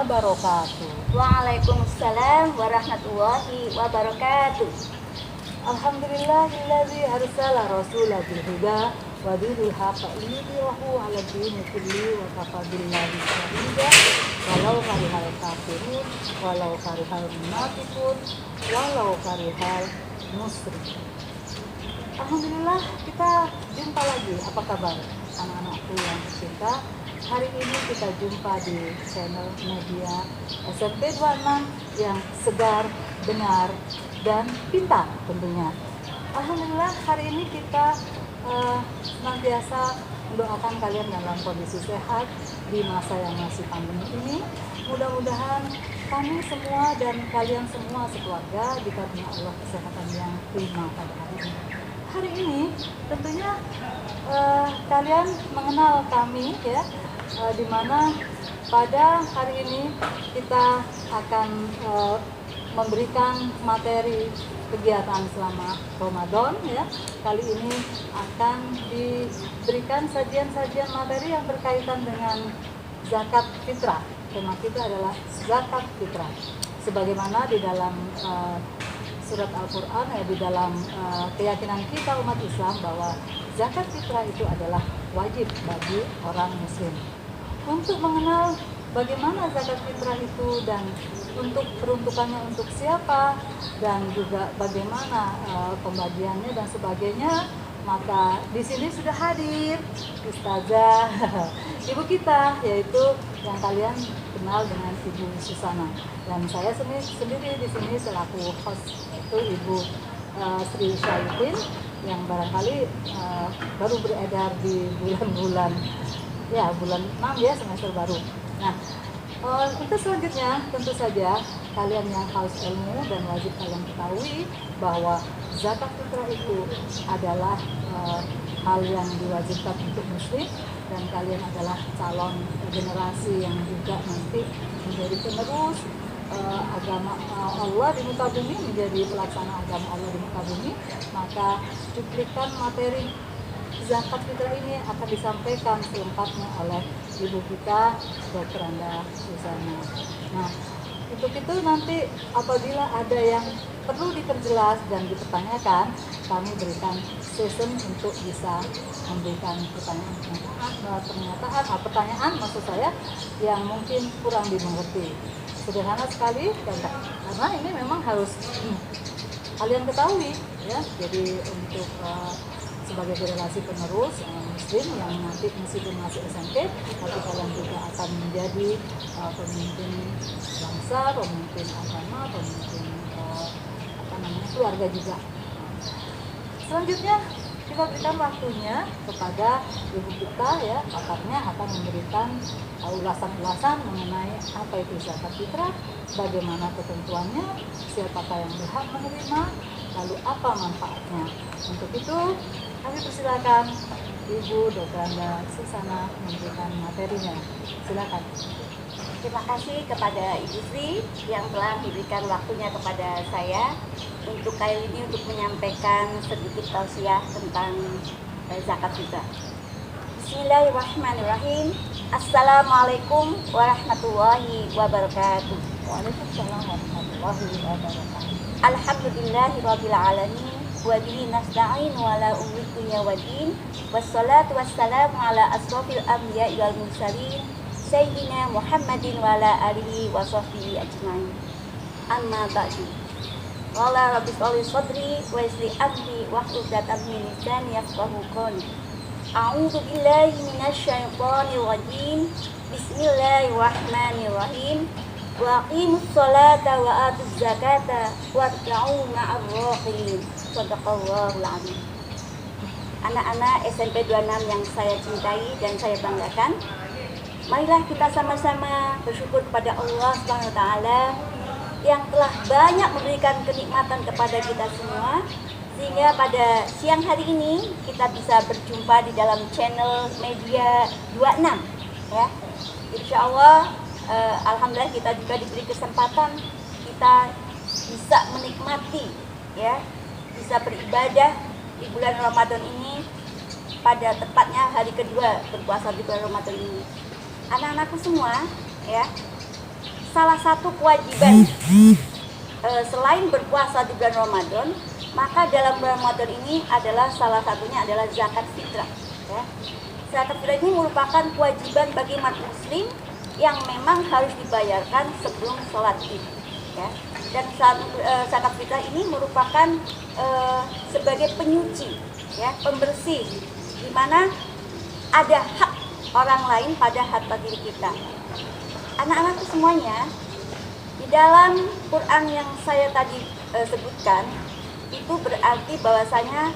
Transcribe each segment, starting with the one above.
wabarakatuh. Waalaikumsalam warahmatullahi wabarakatuh. Alhamdulillahilladzi arsala rasulahu bil huda wa dinil haqq liyudhhirahu 'ala dini kulli wa kafa billahi shahida walau karihal kafirun walau karihal munafiqun walau karihal musyrikin. Alhamdulillah kita jumpa lagi. Apa kabar anak-anakku yang tercinta? Hari ini kita jumpa di channel media SMP 26 yang segar, benar, dan pintar tentunya. Alhamdulillah hari ini kita senantiasa mendoakan kalian dalam kondisi sehat di masa yang masih pandemi ini. Mudah-mudahan kami semua dan kalian semua sekeluarga dikarunia Allah kesehatan yang prima pada hari ini. Hari ini tentunya kalian mengenal kami ya, di mana pada hari ini kita akan memberikan materi kegiatan selama Ramadan ya. Kali ini akan diberikan sajian-sajian materi yang berkaitan dengan zakat fitrah. Tema kita adalah zakat fitrah. Sebagaimana di dalam surat Al-Quran ya, di dalam keyakinan kita umat Islam bahwa zakat fitrah itu adalah wajib bagi orang muslim. Untuk mengenal bagaimana zakat fitrah itu dan untuk peruntukannya untuk siapa dan juga bagaimana pembagiannya dan sebagainya, maka di sini sudah hadir Ustazah ibu kita, yaitu yang kalian kenal dengan Ibu Susana, dan saya sendiri di sini selaku host, itu Ibu Sri Syaitin yang barangkali baru beredar di bulan ya bulan 6 ya, semester baru. Nah, untuk selanjutnya tentu saja kalian yang haus ilmu dan wajib kalian ketahui bahwa zakat fitrah itu adalah hal yang diwajibkan untuk muslim, dan kalian adalah calon generasi yang juga nanti menjadi penerus agama Allah di muka bumi, menjadi pelaksana agama Allah di muka bumi. Maka cuplikan materi zakat fitrah ini akan disampaikan selengkapnya oleh ibu kita Dr. Anda Susana. Nah, untuk itu nanti apabila ada yang perlu diperjelas dan dipertanyakan, kami berikan session untuk bisa memberikan pertanyaan maksud saya yang mungkin kurang dimengerti. Sederhana sekali, karena ini memang harus kalian ketahui ya. Jadi untuk sebagai generasi penerus muslim yang nanti meskipun masih SMP, tapi kalian juga akan menjadi pemimpin bangsa, pemimpin agama, pemimpin keluarga juga. Selanjutnya kita berikan waktunya kepada ibu kita ya, pakarnya akan memberikan ulasan-ulasan mengenai apa itu zakat fitrah, bagaimana ketentuannya, siapakah yang berhak menerima, lalu apa manfaatnya. Untuk itu kami persilakan Ibu Dr. Anda Susana memberikan materinya. Silakan. Terima kasih kepada Ibu Sri yang telah diberikan waktunya kepada saya untuk kali ini untuk menyampaikan sedikit tausiah tentang zakat fitrah. Bismillahirrahmanirrahim. Assalamualaikum warahmatullahi wabarakatuh. Waalaikumsalam warahmatullahi wabarakatuh. Alhamdulillahirabbil alamin wa bihi nasta'in wa la umri dunya waddin wassalatu wassalamu ala asrofil anbiya'i wal mursalin Sayyidina Muhammadin wa ala alihi wa sahbihi ajma'in. Amma ba'du. Qala rabbi sholli sadri wa yassir amri wahlul 'uqdatam min lisani yafqahu qawli. A'udzu billahi minasy syaithanir rajim. Bismillahirrahmanirrahim. Wa aqimus sholata wa atuz zakata warka'u ma'ar rahimin. Shadaqallahul 'azim. Anak-anak SMP 26 yang saya cintai dan saya banggakan, marilah kita sama-sama bersyukur kepada Allah SWT yang telah banyak memberikan kenikmatan kepada kita semua, sehingga pada siang hari ini kita bisa berjumpa di dalam channel media 26 ya. Insya Allah alhamdulillah kita juga diberi kesempatan kita bisa menikmati ya, bisa beribadah di bulan Ramadan ini, pada tepatnya hari kedua berpuasa di bulan Ramadan ini. Anak-anakku semua ya, salah satu kewajiban selain berpuasa di bulan Ramadan, maka dalam bulan Ramadan ini adalah salah satunya adalah zakat fitrah. Ya. Zakat fitrah ini merupakan kewajiban bagi umat muslim yang memang harus dibayarkan sebelum sholat Id. Ya. Dan zakat fitrah ini merupakan sebagai penyuci, ya, pembersih, di mana ada hak orang lain pada harta diri kita. Anak-anakku semuanya, di dalam Quran yang saya tadi sebutkan, itu berarti bahwasanya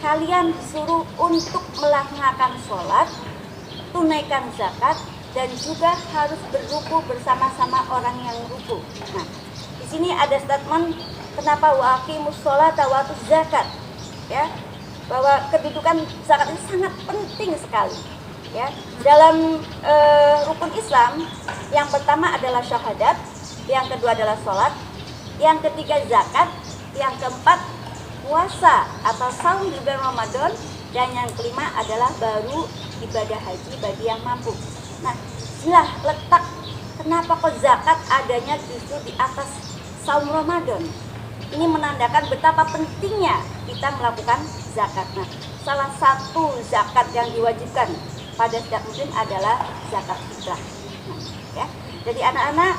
kalian disuruh untuk melaksanakan sholat, tunaikan zakat, dan juga harus berruku bersama-sama orang yang ruku. Nah, di sini ada statement kenapa waqimus sholata wa atuz zakat, ya, bahwa kedudukan zakat ini sangat penting sekali. Ya, dalam rukun Islam, yang pertama adalah syahadat, yang kedua adalah sholat, yang ketiga zakat, yang keempat puasa atau saum di bulan Ramadan, dan yang kelima adalah baru ibadah haji bagi yang mampu. Nah, inilah letak kenapa kok zakat adanya justru di atas saum Ramadan. Ini menandakan betapa pentingnya kita melakukan zakat. Nah, salah satu zakat yang diwajibkan pada setiap muslim adalah zakat fitrah. Nah, ya. Jadi anak-anak,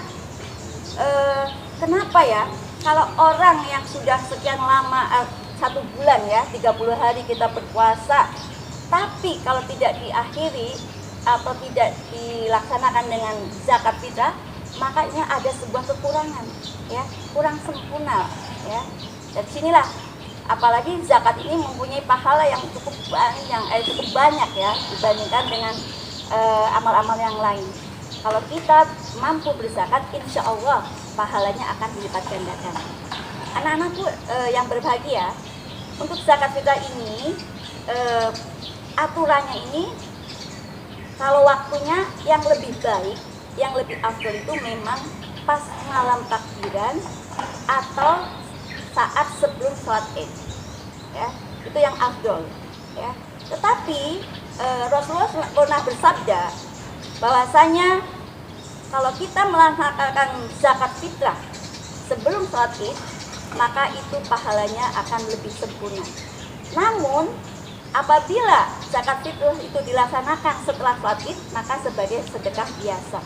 kenapa ya kalau orang yang sudah sekian lama 1 bulan ya 30 hari kita berpuasa, tapi kalau tidak diakhiri atau tidak dilaksanakan dengan zakat fitrah, makanya ada sebuah kekurangan, ya, kurang sempurna, ya. Dan sinilah apalagi zakat ini mempunyai pahala yang cukup banyak ya dibandingkan dengan amal-amal yang lain. Kalau kita mampu berzakat, insya Allah pahalanya akan dilipat gandakan. Anak-anakku yang berbahagia, untuk zakat fitrah ini aturannya ini kalau waktunya yang lebih baik, yang lebih afdol itu memang pas malam takbiran atau saat sebelum sholat Id, ya, itu yang afdol, ya. Tetapi Rasulullah pernah bersabda bahwasanya kalau kita melaksanakan zakat fitrah sebelum sholat Id, maka itu pahalanya akan lebih sempurna. Namun apabila zakat fitrah itu dilaksanakan setelah sholat Id, maka sebagai sedekah biasa.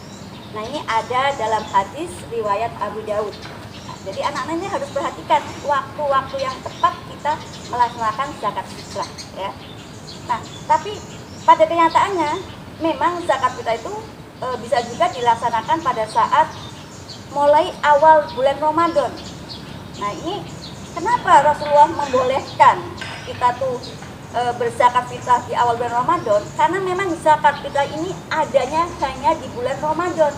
Nah, ini ada dalam hadis riwayat Abu Daud. Jadi anak-anak ini harus perhatikan waktu-waktu yang tepat kita melaksanakan zakat fitrah, ya. Nah, tapi pada kenyataannya memang zakat fitrah itu bisa juga dilaksanakan pada saat mulai awal bulan Ramadan. Nah, ini kenapa Rasulullah membolehkan kita tuh berzakat fitrah di awal bulan Ramadan? Karena memang zakat fitrah ini adanya hanya di bulan Ramadan,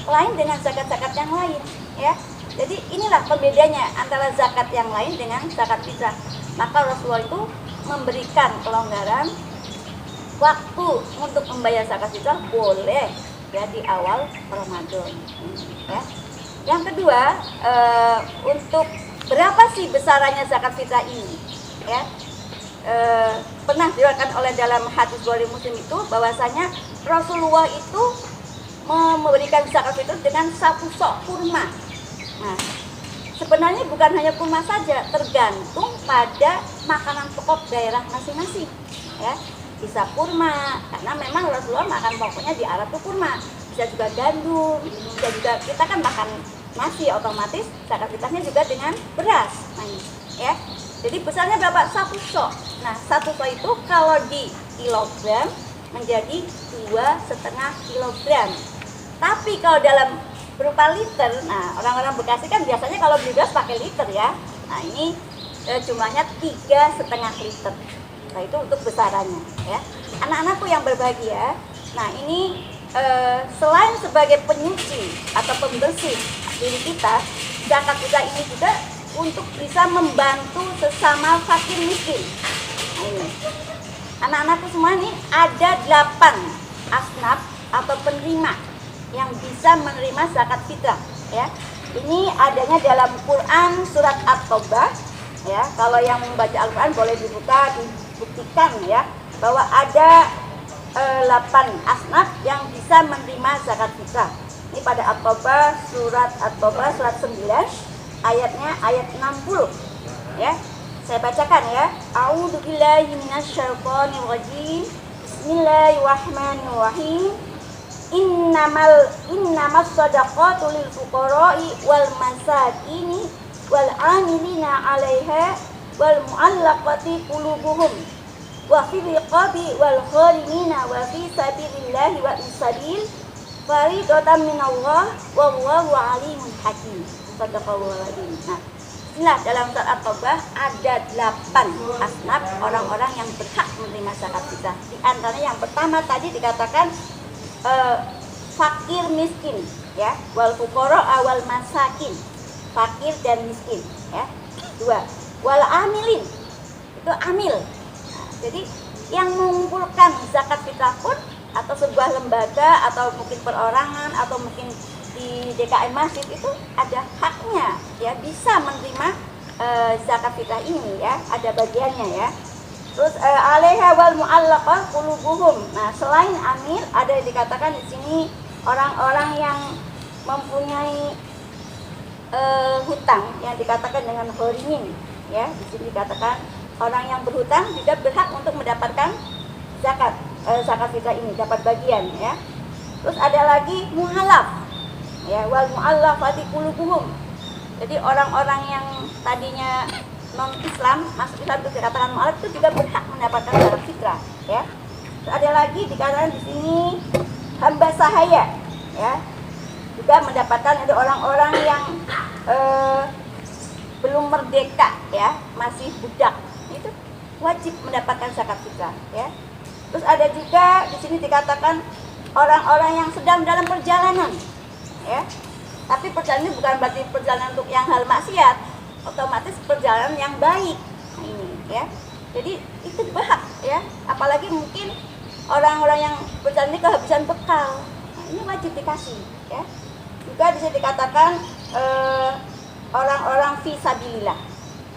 lain dengan zakat-zakat yang lain, ya. Jadi inilah pembedanya antara zakat yang lain dengan zakat fitrah. Maka Rasulullah itu memberikan kelonggaran waktu untuk membayar zakat fitrah boleh ya di awal Ramadan. Ya. Yang kedua, untuk berapa sih besarannya zakat fitrah ini? Ya, pernah diriwayatkan oleh dalam hadis Bukhari Muslim itu bahwasanya Rasulullah itu memberikan zakat fitrah dengan 1 sok kurma. Nah, sebenarnya bukan hanya kurma saja, tergantung pada makanan pokok daerah masing-masing, ya. Bisa kurma, karena memang Rasulullah makan pokoknya di Arab itu kurma. Bisa juga gandum, bisa juga kita kan makan nasi, otomatis zakat fitrahnya juga dengan beras. Nah, ya. Jadi besarnya berapa? 1 sok. Nah, 1 sok itu kalau di kilogram menjadi 2,5 kilogram. Tapi kalau dalam berupa liter, nah orang-orang Bekasi kan biasanya kalau beli beras pakai liter ya. Nah, ini jumlahnya 3,5 liter. Nah, itu untuk besarannya ya. Anak-anakku yang berbahagia, nah ini selain sebagai penyuci atau pembersih diri kita, zakat fitrah ini juga untuk bisa membantu sesama fakir miskin. Nah, ini anak-anakku semua ini ada 8 asnaf atau penerima yang bisa menerima zakat fitrah, ya. Ini adanya dalam Quran surat At-Taubah, ya. Kalau yang membaca Al-Quran boleh dibuka, dibuktikan ya bahwa ada 8 asnaf yang bisa menerima zakat fitrah. Ini pada At-Taubah, surat At-Taubah surat 9 ayatnya ayat 60 ya. Saya bacakan ya. A'udzubillahi minasyaitonir rajim. Bismillahirrahmanirrahim. Innamas shadaqatu lil fuqara'i wal masakini wal 'amilina 'alaiha wal mu'allaqati qulubuhum wa fil riqabi wal gharimina wa fi sabilillahi wa sabil faridatan minallah wallahu 'alimun hakim. Shadaqallahu alazim. Nah, inilah dalam surat At-Taubah ada 8 asnaf orang-orang yang berhak menerima zakat fitrah. Di antaranya yang pertama tadi dikatakan fakir miskin ya, wal fuqara awal masakin, fakir dan miskin ya. 2, wal amilin, itu amil. Nah, jadi yang mengumpulkan zakat fitrah pun atau sebuah lembaga atau mungkin perorangan atau mungkin di DKM masjid itu ada haknya ya, bisa menerima zakat fitrah ini ya, ada bagiannya ya. Terus alaiha wal mu'allaqah qulubuhum. Nah, selain amil ada yang dikatakan di sini orang-orang yang mempunyai hutang yang dikatakan dengan gharimin ya. Di sini dikatakan orang yang berhutang tidak berhak untuk mendapatkan zakat fitrah ini, dapat bagian ya. Terus ada lagi muhalaf ya, wal mu'allafati qulubuhum. Jadi orang-orang yang tadinya non-Islam masuk Islam itu dikatakan mu'alaf itu juga berhak mendapatkan zakat fitrah ya. Terus ada lagi dikatakan di sini hamba sahaya ya, juga mendapatkan itu orang-orang yang belum merdeka ya, masih budak, itu wajib mendapatkan zakat fitrah ya. Terus ada juga di sini dikatakan orang-orang yang sedang dalam perjalanan ya, tapi perjalanan ini bukan berarti perjalanan untuk yang hal maksiat, otomatis perjalanan yang baik. Nah, ini ya, jadi itu berhak ya, apalagi mungkin orang-orang yang perjalanan ini kehabisan bekal, nah, ini wajib dikasih ya. Juga bisa dikatakan orang-orang fisabilillah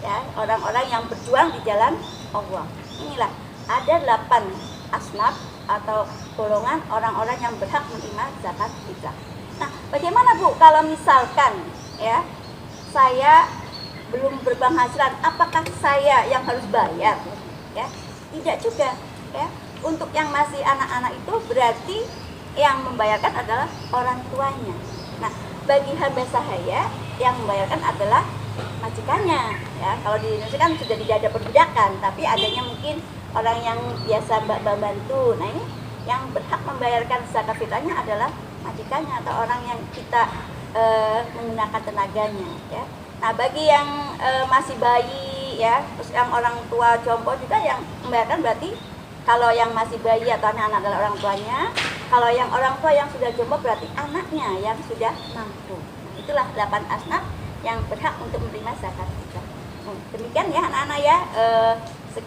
ya, orang-orang yang berjuang di jalan Allah. Inilah ada 8 asnaf atau golongan orang-orang yang berhak menerima zakat fitrah. Nah, bagaimana Bu kalau misalkan ya saya belum berpenghasilan, apakah saya yang harus bayar ya? Tidak juga ya. Untuk yang masih anak-anak itu berarti yang membayarkan adalah orang tuanya. Nah, bagi hamba sahaya yang membayarkan adalah majikannya ya. Kalau di Indonesia kan sudah tidak ada perbudakan, tapi adanya mungkin orang yang biasa bantu. Nah, ini yang berhak membayarkan zakat fitrahnya adalah majikannya atau orang yang kita menggunakan tenaganya ya. Nah, bagi yang masih bayi ya, terus yang orang tua jompo juga yang membayarkan berarti kalau yang masih bayi atau anak-anak adalah orang tuanya, kalau yang orang tua yang sudah jompo berarti anaknya yang sudah mampu. Nah, itulah 8 asnaf yang berhak untuk menerima zakat fitrah. Demikian ya anak-anak ya,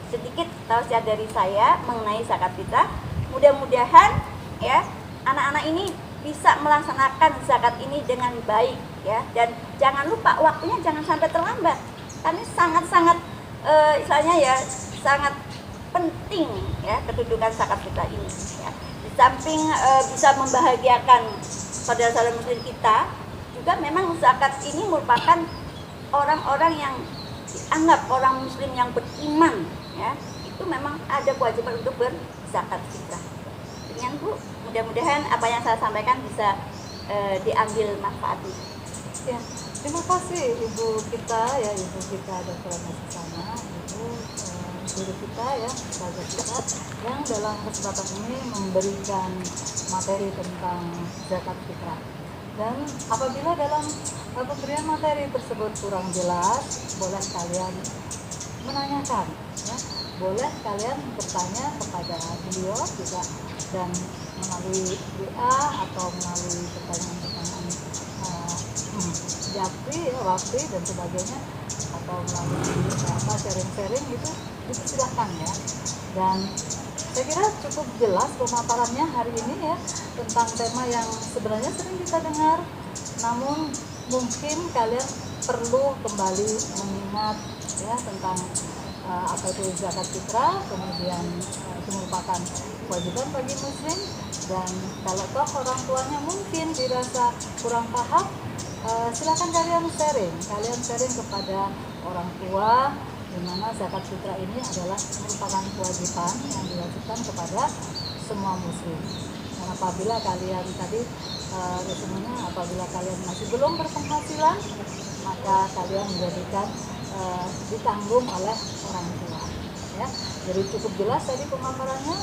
sedikit tausiah dari saya mengenai zakat fitrah. Mudah-mudahan ya anak-anak ini bisa melaksanakan zakat ini dengan baik ya, dan jangan lupa waktunya jangan sampai terlambat. Karena sangat-sangat istilahnya ya sangat penting ya kedudukan zakat fitrah ini ya. Di samping bisa membahagiakan saudara-saudara muslim kita, juga memang zakat ini merupakan orang-orang yang dianggap orang muslim yang beriman ya, itu memang ada kewajiban untuk berzakat fitrah. Dengan Bu, mudah-mudahan apa yang saya sampaikan bisa diambil manfaatnya. Ya, terima kasih Ibu kita ya, Ibu kita Dr. Masisana, Ibu guru kita ya, sahabat kita yang dalam kesempatan ini memberikan materi tentang zakat fitrah. Dan apabila dalam pemberian materi tersebut kurang jelas, boleh kalian menanyakan ya, boleh kalian bertanya kepada beliau juga, dan melalui WA atau melalui pertanyaan-pertanyaan japri, waktu dan sebagainya, atau melalui sharing-sharing itu dipersilahkan ya. Dan saya kira cukup jelas pemaparannya hari ini ya, tentang tema yang sebenarnya sering kita dengar, namun mungkin kalian perlu kembali mengingat ya tentang apa itu zakat fitrah, kemudian itu merupakan kewajiban bagi muslim Dan kalau toh orang tuanya mungkin dirasa kurang paham, silakan kalian sharing kepada orang tua, di mana zakat fitrah ini adalah merupakan kewajiban yang diwajibkan kepada semua muslim. Dan apabila kalian tadi resumenya, apabila kalian masih belum berpenghasilan, maka kalian menjadikan ditanggung oleh orang tua. Ya, jadi cukup jelas tadi pemaparannya,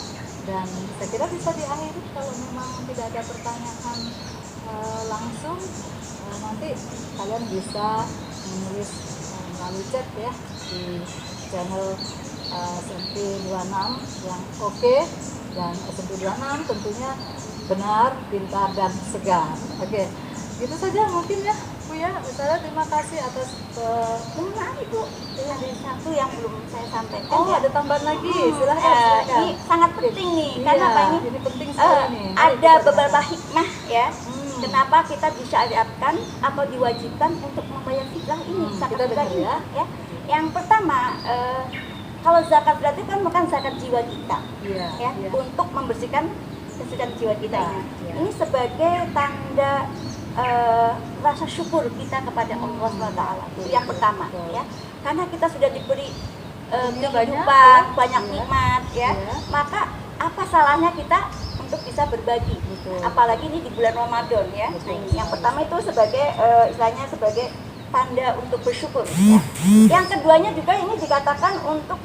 dan saya kira bisa diakhiri kalau memang tidak ada pertanyaan langsung. Nanti kalian bisa menulis melalui chat ya di channel SMP 26 yang oke, dan SMP 26 tentunya benar, pintar, dan segar. Oke, gitu saja mungkin ya Bu ya. Saya terima kasih atas Maaf Ibu, ada satu yang belum saya sampaikan. Oh, ya. ada tambahan lagi, silahkan. Ini sangat penting nih, karena Iya, apa ini? ini penting sekali nih. Ada beberapa hikmah ya. Hmm. Kenapa kita disyariatkan atau diwajibkan untuk membayar fitrah ini, zakat kita fitrah dengar ini ya. Yang pertama, kalau zakat fitrah itu kan bukan zakat jiwa kita, Iya, ya, iya. untuk membersihkan kesucian jiwa kita ini. Iya. Ini sebagai tanda rasa syukur kita kepada Allah SWT. Itu yang pertama, Betul. ya. Karena kita sudah diberi Dunia kehidupan, banyak, banyak ya. nikmat, ya. Iya. Maka apa salahnya kita untuk bisa berbagi? Betul. Apalagi ini di bulan Ramadan, ya. Betul. Nah, ini yang pertama itu sebagai istilahnya sebagai tanda untuk bersyukur, ya. Yang keduanya juga ini dikatakan untuk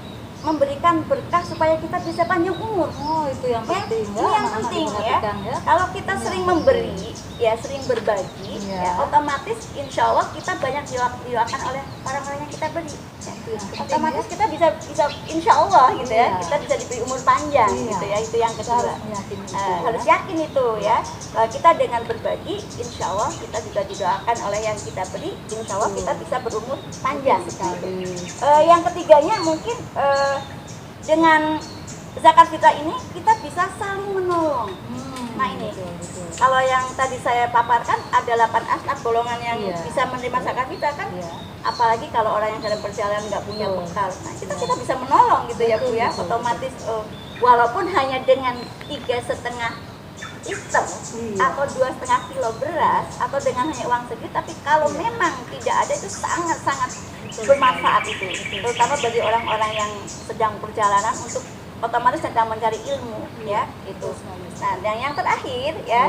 memberikan berkah supaya kita bisa panjang umur. Oh, itu yang Ya, penting ini yang anak-anak penting ya. diperhatikan ya. Kalau kita Ini sering yang memberi, penting. ya sering berbagi, Iya. ya otomatis insya Allah kita banyak didoakan oleh orang-orang yang kita beri. Ya. Itu yang penting, Otomatis ya. kita bisa insya Allah gitu ya, Iya. kita bisa diberi umur panjang Iya. gitu ya. Itu yang Kita kedua. harus meyakini itu, ya. Harus yakin itu ya. Kita dengan berbagi, insya Allah kita juga didoakan oleh yang kita beri. Insya Allah kita bisa berumur panjang. Sekali. Yang ketiganya mungkin dengan zakat fitrah ini kita bisa saling menolong. Nah, ini. betul. Kalau yang tadi saya paparkan ada 8 asnaf golongan yang Iya. bisa menerima zakat fitrah kan. Iya. Apalagi kalau orang yang dalam perjalanan nggak punya Betul. bekal. Nah, kita bisa menolong gitu ya Bu Betul, ya. betul, Otomatis walaupun hanya dengan 3,5 liter Iya. atau 2,5 kilo beras atau dengan hanya uang segitu, tapi kalau Iya. memang tidak ada itu sangat-sangat Betul bermanfaat sekali. itu, Betul. terutama bagi orang-orang yang sedang perjalanan untuk otomatis sedang mencari ilmu, ya itu. Betul sekali. Nah, dan yang terakhir ya,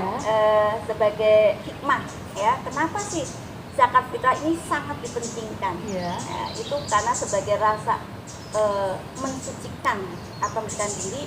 sebagai hikmah ya, kenapa sih zakat fitrah ini sangat dipentingkan? Iya. Nah, itu karena sebagai rasa mensucikan atau mensucikan diri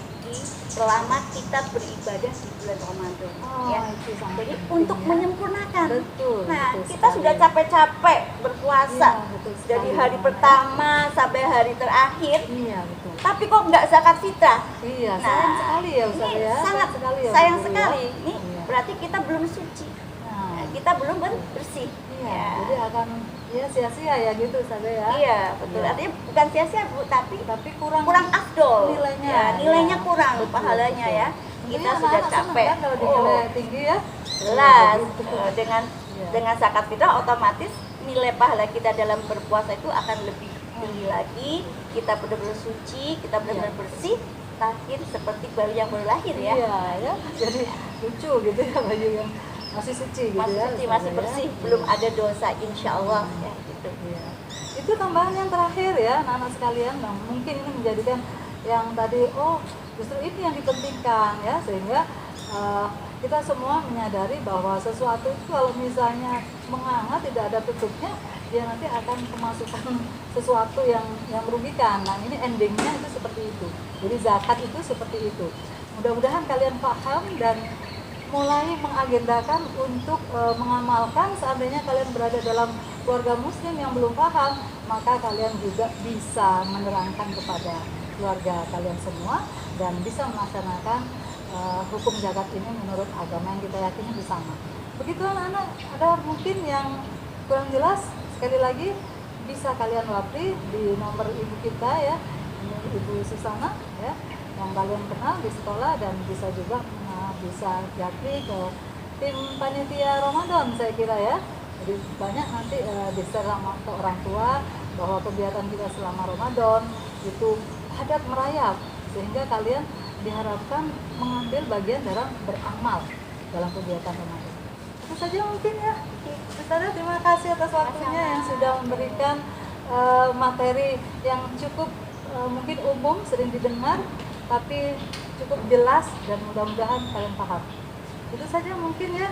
selama kita beribadah di bulan Ramadan. Oh, Ya. itu sangat Jadi penting, untuk ya. menyempurnakan. Betul, Nah, betul kita sekali. sudah capek-capek berpuasa Iya, betul sekali. dari hari pertama sampai hari terakhir, Iya, betul. tapi kok nggak zakat fitrah? Iya, Nah, sayang sekali ya Ustaz ini ya. sangat sekali ya, sayang Bu Guru, sekali. ya. Ini Iya. berarti kita belum suci. Nah, Kita belum bersih. iya, Ya. jadi akan ya sia-sia ya gitu Ustaz ya. Iya, betul. Iya. Artinya bukan sia-sia Bu, tapi Tapi kurang afdol. nilainya. Ya, nilainya ya. kurang Betul, pahalanya betul. ya. Tentunya Kita sudah anak-anak senang capek. kan kalau dinilai tinggi ya. Jelas. Iya, gitu. Iya. Dengan zakat fitrah otomatis nilai pahala kita dalam berpuasa itu akan lebih tinggi lagi. Kita benar-benar suci, kita benar-benar Iya. bersih, lahir seperti bayi yang baru lahir ya. Iya ya, jadi lucu gitu ya baju yang masih suci gitu Masih ya. suci, Ustaz masih ya. bersih, belum ada dosa insya Allah ya gitu. Iya. Itu tambahan yang terakhir ya anak-anak sekalian. Nah, mungkin ini menjadikan yang tadi justru ini yang dipentingkan ya, sehingga kita semua menyadari bahwa sesuatu itu kalau misalnya menghangat tidak ada tutupnya, dia nanti akan kemasukan sesuatu yang merugikan. Nah, ini endingnya itu seperti itu. Jadi zakat itu seperti itu. Mudah-mudahan kalian paham dan mulai mengagendakan untuk mengamalkan. Seandainya kalian berada dalam keluarga muslim yang belum paham, maka kalian juga bisa menerangkan kepada keluarga kalian semua dan bisa melaksanakan hukum zakat ini menurut agama yang kita yakini bersama. Begitu anak-anak, ada mungkin yang kurang jelas, sekali lagi bisa kalian wapri di nomor ibu kita ya, ini Ibu Susana ya, yang kalian kenal di sekolah, dan bisa juga bisa japri ke tim panitia Ramadan saya kira ya. Jadi banyak nanti diserang ke orang tua bahwa kegiatan kita selama Ramadan itu padat merayap, sehingga kalian diharapkan mengambil bagian dalam beramal dalam kegiatan Ramadan. Itu saja mungkin ya. Ustazah, terima kasih atas waktunya yang sudah memberikan materi yang cukup mungkin umum, sering didengar, tapi cukup jelas dan mudah-mudahan kalian paham. Itu saja mungkin ya.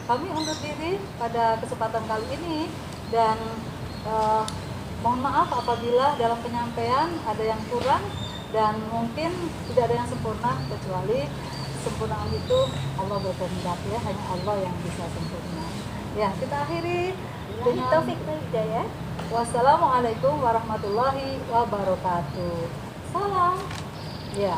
Kami undur diri pada kesempatan kali ini dan mohon maaf apabila dalam penyampaian ada yang kurang dan mungkin tidak ada yang sempurna, kecuali sempurna itu Allah berkehendak ya, hanya Allah yang bisa sempurna. Ya, kita akhiri dengan Taufik wal hidayah. wassalamualaikum warahmatullahi wabarakatuh. Salam. Ya.